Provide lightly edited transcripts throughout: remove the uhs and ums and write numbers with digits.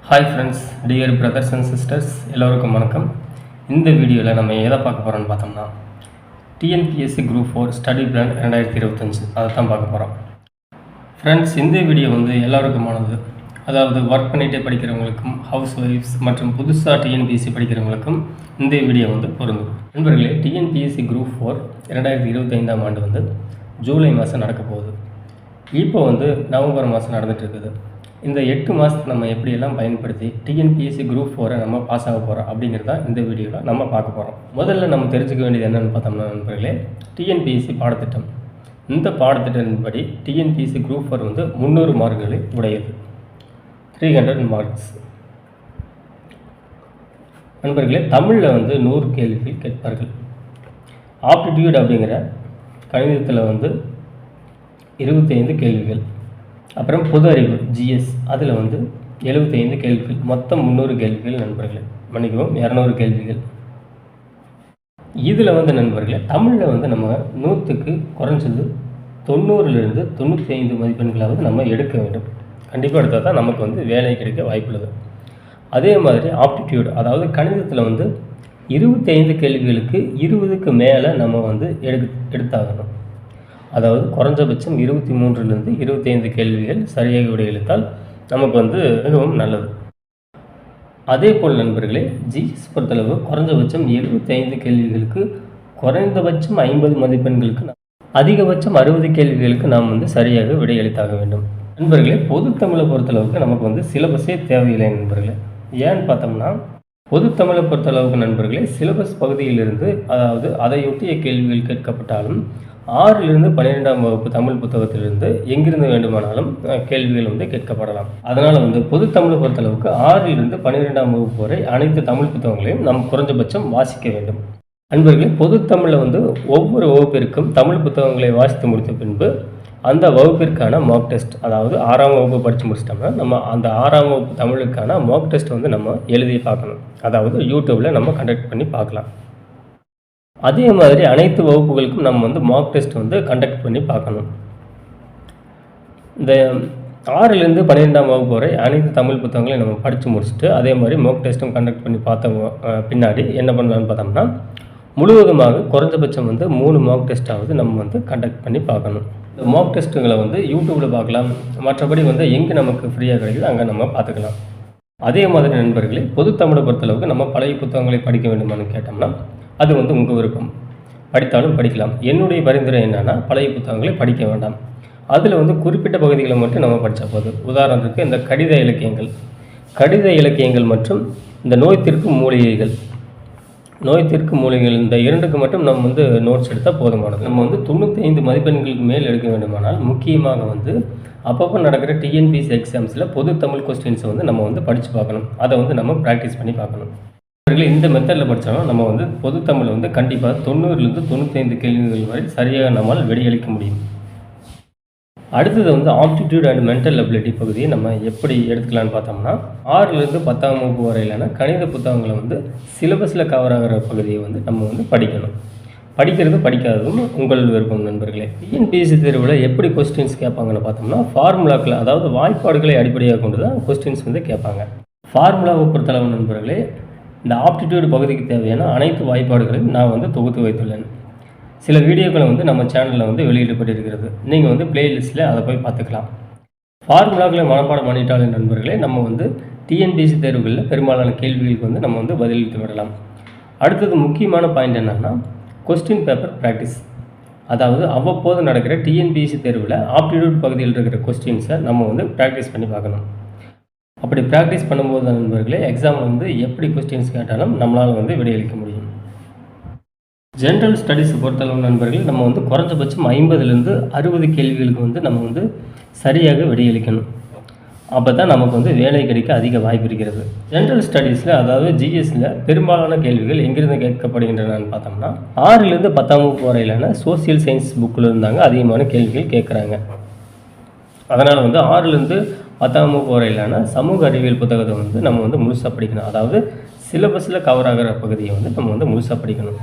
Hi friends, dear brothers and sisters, எல்லோருக்கும் வணக்கம். இந்த வீடியோவில் நம்ம எதை பார்க்க போகிறோம்னு பார்த்தோம்னா டிஎன்பிஎஸ்சி குரூப் 4 ஸ்டடி பிளான் 2025 அதை தான் பார்க்க போகிறோம். ஃப்ரெண்ட்ஸ், இந்த வீடியோ எல்லாருக்குமானது. அதாவது ஒர்க் பண்ணிகிட்டே படிக்கிறவங்களுக்கும், ஹவுஸ் ஒய்ஃப்ஸ் மற்றும் புதுசாக டிஎன்பிஎஸ்சி படிக்கிறவங்களுக்கும் இந்த வீடியோ பொருந்தும். நண்பர்களே, டிஎன்பிஎஸ்சி குரூப் 4 2025ஆம் ஆண்டு ஜூலை மாதம் நடக்க போகுது. இப்போ நவம்பர் மாதம் நடந்துகிட்ருக்குது. இந்த 8 மாதத்துக்கு நம்ம எப்படியெல்லாம் பயன்படுத்தி டிஎன்பிஎஸ்சி குரூப் 4 நம்ம பாஸ் ஆக போகிறோம் அப்படிங்கிறத இந்த வீடியோவில் நம்ம பார்க்க போகிறோம். முதல்ல நம்ம தெரிஞ்சுக்க வேண்டியது என்னென்னு பார்த்தோம்னா நண்பர்களே, டிஎன்பிஎஸ்சி பாடத்திட்டம். இந்த பாடத்திட்டத்தின்படி டிஎன்பிஎஸ்சி குரூப் 4 300 மார்க்குகளை உடையது, 300 மார்க்ஸ். நண்பர்களே, தமிழில் 100 கேள்விகள் கேட்பார்கள். ஆப்டிடியூட் அப்படிங்கிற கணிதத்தில் 25 கேள்விகள். அப்புறம் பொது அறிவு ஜிஎஸ் அதில் 75 கேள்விகள். மொத்தம் 300 கேள்விகள் நண்பர்களே. மன்னிக்கவும், 200 கேள்விகள். இதில் நண்பர்களே, தமிழில் நம்ம 100க்கு குறைஞ்சது 90லிருந்து 95 மதிப்பெண்களாவது நம்ம எடுக்க வேண்டும். கண்டிப்பாக எடுத்தால் தான் நமக்கு வேலை கிடைக்க வாய்ப்புள்ளது. அதே மாதிரி ஆப்டிடியூட், அதாவது கணிதத்தில் 25 கேள்விகளுக்கு 20க்கு மேலே நம்ம எடுத்தாகணும். அதாவது குறைஞ்சபட்சம் 23லிருந்து 25 கேள்விகள் சரியாக விடையளித்தால் நமக்கு மிகவும் நல்லது. அதே போல் நண்பர்களே, ஜிஎஸ் பொறுத்தளவு குறைஞ்சபட்சம் 75 கேள்விகளுக்கு குறைந்தபட்சம் 50 மதிப்பெண்களுக்கு, அதிகபட்சம் 60 கேள்விகளுக்கு நாம் சரியாக விடையளித்தாக வேண்டும். நண்பர்களே, பொது தமிழை பொறுத்தளவுக்கு நமக்கு சிலபஸே தேவையில்லை நண்பர்களே. ஏன்னு பார்த்தோம்னா, பொது தமிழை பொறுத்தளவுக்கு நண்பர்களே, சிலபஸ் பகுதியிலிருந்து, அதாவது அதையொட்டிய கேள்விகள் கேட்கப்பட்டாலும் 6லிருந்து 12ஆம் வகுப்பு தமிழ் புத்தகத்திலிருந்து எங்கிருந்து வேண்டுமானாலும் கேள்விகள் கேட்கப்படலாம். அதனால் பொது தமிழை பொறுத்தளவுக்கு 6லிருந்து 12ஆம் வகுப்பு வரை அனைத்து தமிழ் புத்தகங்களையும் நாம் குறைஞ்சபட்சம் வாசிக்க வேண்டும். நண்பர்களே, பொது தமிழில் ஒவ்வொரு வகுப்பிற்கும் தமிழ் புத்தகங்களை வாசித்து முடித்த பின்பு அந்த வகுப்பிற்கான மார்க் டெஸ்ட், அதாவது 6ஆம் வகுப்பு படித்து முடிச்சிட்டோம்னா நம்ம அந்த 6ஆம் வகுப்பு தமிழுக்கான மார்க் டெஸ்ட் நம்ம எழுதி பார்க்கணும். அதாவது யூடியூப்பில் நம்ம கண்டக்ட் பண்ணி பார்க்கலாம். அதே மாதிரி அனைத்து வகுப்புகளுக்கும் நம்ம மார்க் டெஸ்ட் கண்டக்ட் பண்ணி பார்க்கணும். இந்த 6லிருந்து 12ஆம் வகுப்பு வரை அனைத்து தமிழ் புத்தகங்களையும் நம்ம படித்து முடிச்சுட்டு அதே மாதிரி மார்க் டெஸ்ட்டும் கண்டக்ட் பண்ணி பார்த்த பின்னாடி என்ன பண்ணலான்னு பார்த்தோம்னா, முழுவதுமாக குறைஞ்சபட்சம் 3 மார்க் டெஸ்ட்டாவது நம்ம கண்டக்ட் பண்ணி பார்க்கணும். இந்த மார்க் டெஸ்ட்டுகளை யூடியூப்பில் பார்க்கலாம். மற்றபடி எங்கே நமக்கு ஃப்ரீயாக கிடைக்குது அங்கே நம்ம பார்த்துக்கலாம். அதே மாதிரி நண்பர்களே, பொது தமிழை பொறுத்தளவுக்கு நம்ம பழைய புத்தகங்களை படிக்க வேண்டுமான்னு கேட்டோம்னா அது உங்கள் விருப்பம். படித்தாலும் படிக்கலாம். என்னுடைய பரிந்துரை என்னென்னா, பழைய புத்தகங்களை படிக்க வேண்டாம். அதில் குறிப்பிட்ட பகுதிகளை மட்டும் நம்ம படித்தா போதும். உதாரணத்துக்கு இந்த கடித இலக்கியங்கள் மற்றும் இந்த நோய் தீர்க்கும் மூலிகைகள் இந்த 2க்கு மட்டும் நம்ம நோட்ஸ் எடுத்தால் போதுமானது. நம்ம 95 மதிப்பெண்களுக்கு மேல் எடுக்க வேண்டுமானால் முக்கியமாக அப்பப்போ நடக்கிற டிஎன்பிஎஸ்சி எக்ஸாம்ஸில் பொது தமிழ் கொஸ்டின்ஸை நம்ம படித்து பார்க்கணும். அதை நம்ம ப்ராக்டிஸ் பண்ணி பார்க்கணும். இந்த மெத்தடில் படித்தாலும் நம்ம பொது தமிழ் கண்டிப்பாக 90லிருந்து 95 கேள்விகள் வரை சரியாக நம்மால் விடையளிக்க முடியும். அடுத்தது ஆப்டிடியூட் அண்ட் மென்டல் அபிலிட்டி பகுதியை நம்ம எப்படி எடுத்துக்கலான்னு பார்த்தோம்னா, 6லிருந்து 10ஆம் வகுப்பு வரையிலான கணித புத்தகங்களை சிலபஸில் கவர் ஆகிற பகுதியை நம்ம படிக்கணும். படிக்கிறது படிக்காததும் உங்கள் விருப்பம் நண்பர்களே. டிஎன்பிஎஸ்சி தேர்வில் எப்படி கொஸ்டின்ஸ் கேட்பாங்கன்னு பார்த்தோம்னா, ஃபார்முலாக்கள், அதாவது வாய்ப்பாடுகளை அடிப்படையாக கொண்டு தான் கொஸ்டின்ஸ் கேட்பாங்க. ஃபார்முலாவை பொறுத்தளவு நண்பர்களே, இந்த ஆப்டிடியூட் பகுதிக்கு தேவையான அனைத்து வாய்ப்பாடுகளையும் நான் தொகுத்து வைத்துள்ளேன். சில வீடியோக்களை நம்ம சேனலில் வெளியிடப்பட்டிருக்கிறது. நீங்கள் பிளேலிஸ்ட்டில் அதை போய் பார்த்துக்கலாம். ஃபார்முலாக்களை மனப்பாடம் பண்ணிட்டாலே நண்பர்களே, நம்ம டிஎன்பிஎஸ்சி தேர்வுகளில் பெரும்பாலான கேள்விகளுக்கு நம்ம பதிலளித்து விடலாம். அடுத்தது முக்கியமான பாயிண்ட் என்னென்னா, கொஸ்டின் பேப்பர் ப்ராக்டிஸ். அதாவது அவ்வப்போது நடக்கிற டிஎன்பிஎஸ்சி தேர்வில் ஆப்டிடியூட் பகுதியில் இருக்கிற கொஸ்டின்ஸை நம்ம ப்ராக்டிஸ் பண்ணி பார்க்கணும். அப்படி ப்ராக்டிஸ் பண்ணும்போது நண்பர்களே, எக்ஸாமில் எப்படி கொஸ்டின்ஸ் கேட்டாலும் நம்மளால் விடையளிக்க முடியும். ஜென்ரல் ஸ்டடீஸ் பொறுத்தளவு நண்பர்கள் நம்ம குறைஞ்சபட்சம் 50லிருந்து 60 கேள்விகளுக்கு நம்ம சரியாக விடையளிக்கணும். அப்போ தான் நமக்கு வேலை கிடைக்க அதிக வாய்ப்பு இருக்கிறது. ஜென்ரல் ஸ்டடீஸில், அதாவது ஜிஎஸில் பெரும்பாலான கேள்விகள் எங்கிருந்து கேட்கப்படுகின்றனன்னு பார்த்தோம்னா, 6லிருந்து 10ஆம் வகுப்பு வரையிலான சோசியல் சயின்ஸ் புக்கில் இருந்தாங்க அதிகமான கேள்விகள் கேட்குறாங்க. அதனால் 6லிருந்து 10ஆம் வகுப்பு வரையிலான சமூக அறிவியல் புத்தகத்தை நம்ம முழுசாக படிக்கணும். அதாவது சிலபஸில் கவர் ஆகிற பகுதியை நம்ம முழுசாக படிக்கணும்.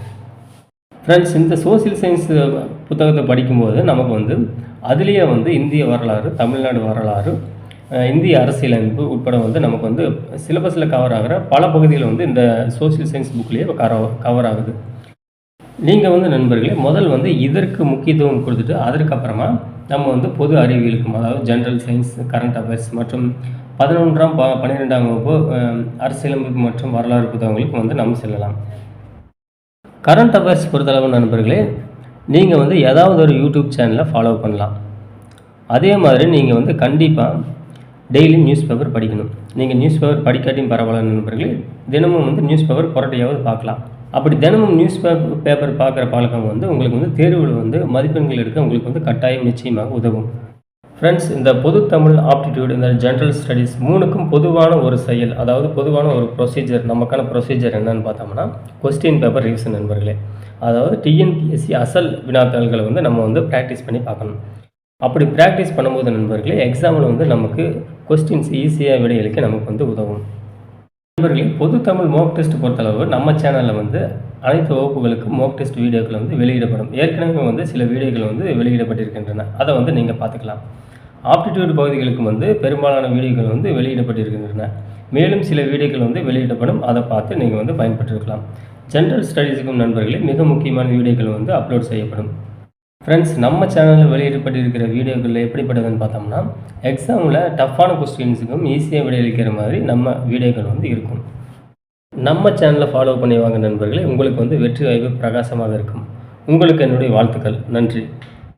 ஃப்ரெண்ட்ஸ், இந்த சோசியல் சயின்ஸ் புத்தகத்தை படிக்கும்போது நமக்கு அதுலேயே இந்திய வரலாறு, தமிழ்நாடு வரலாறு, இந்திய அரசியலமைப்பு உட்பட வந்து நமக்கு வந்து சிலபஸில் கவர் ஆகிற பல பகுதிகள் வந்து இந்த சோஷியல் சயின்ஸ் புக்லேயே கவர் ஆகுது. நீங்கள் வந்து நண்பர்களே முதல் வந்து இதற்கு முக்கியத்துவம் கொடுத்துட்டு அதற்கப்புறமா நம்ம வந்து பொது அறிவியலுக்கும், அதாவது ஜென்ரல் சயின்ஸ், கரண்ட் அஃபேர்ஸ் மற்றும் 11ஆம் 12ஆம் வகுப்பு அரசியலமைப்பு மற்றும் வரலாறு புத்தகங்களுக்கு வந்து நம்ம செல்லலாம். கரண்ட் அஃபேர்ஸ் பொறுத்தளவு நண்பர்களே, நீங்கள் வந்து ஏதாவது ஒரு யூடியூப் சேனலை ஃபாலோ பண்ணலாம். அதே மாதிரி நீங்கள் வந்து கண்டிப்பாக டெய்லி நியூஸ் பேப்பர் படிக்கணும். நீங்கள் நியூஸ் பேப்பர் படிக்காட்டியும் பரவாயில்ல நண்பர்களே, தினமும் வந்து நியூஸ் பேப்பர் புரட்டியாவது பார்க்கலாம். அப்படி தினமும் நியூஸ் பேப்பர் பார்க்குற பழக்கம் வந்து உங்களுக்கு வந்து தேர்வில் வந்து மதிப்பெண்கள் எடுக்க உங்களுக்கு வந்து கட்டாயம் நிச்சயமாக உதவும். ஃப்ரெண்ட்ஸ், இந்த பொது தமிழ், ஆப்டிடியூட், இந்த ஜென்ரல் ஸ்டடீஸ் 3க்கும் பொதுவான ஒரு செயல், அதாவது பொதுவான ஒரு ப்ரொசீஜர், நமக்கான ப்ரொசீஜர் என்னன்னு பார்த்தோம்னா கொஸ்டின் பேப்பர் ரிவிஷன் நண்பர்களே. அதாவது டிஎன்பிஎஸ்சி அசல் வினாத்தாள்களை வந்து நம்ம வந்து ப்ராக்டிஸ் பண்ணி பார்க்கணும். அப்படி ப்ராக்டிஸ் பண்ணும்போது நண்பர்களே எக்ஸாமில் வந்து நமக்கு கொஸ்டின்ஸ் ஈஸியாக விடையளிக்க நமக்கு வந்து உதவும். நண்பர்களே, பொது தமிழ் மோக் டெஸ்ட் பொறுத்தளவு நம்ம சேனலில் வந்து அனைத்து வகுப்புகளுக்கு மோக் டெஸ்ட் வீடியோக்கள் வந்து வெளியிடப்படும். ஏற்கனவே வந்து சில வீடியோக்கள் வந்து வெளியிடப்பட்டிருக்கின்றன. அதை வந்து நீங்கள் பார்த்துக்கலாம். ஆப்டிடியூட் பகுதிகளுக்கு வந்து பெரும்பாலான வீடியோக்கள் வந்து வெளியிடப்பட்டிருக்கின்றன. மேலும் சில வீடியோக்கள் வந்து வெளியிடப்படும். அதை பார்த்து நீங்கள் வந்து பயன்பெற்றிருக்கலாம். ஜென்ரல் ஸ்டடீஸுக்கும் நண்பர்களே மிக முக்கியமான வீடியோக்கள் வந்து அப்லோட் செய்யப்படும். ஃப்ரெண்ட்ஸ், நம்ம சேனலில் வெளியிடப்பட்டிருக்கிற வீடியோக்களில் எப்படிப்பட்டதுன்னு பார்த்தோம்னா எக்ஸாமில் டஃப்பான கொஸ்டின்ஸுக்கும் ஈஸியாக விடையளிக்கிற மாதிரி நம்ம வீடியோக்கள் வந்து இருக்கும். நம்ம சேனலை ஃபாலோ பண்ணி வாங்க நண்பர்களே, உங்களுக்கு வந்து வெற்றி வாய்ப்பு பிரகாசமாக இருக்கும். உங்களுக்கு என்னுடைய வாழ்த்துக்கள். நன்றி.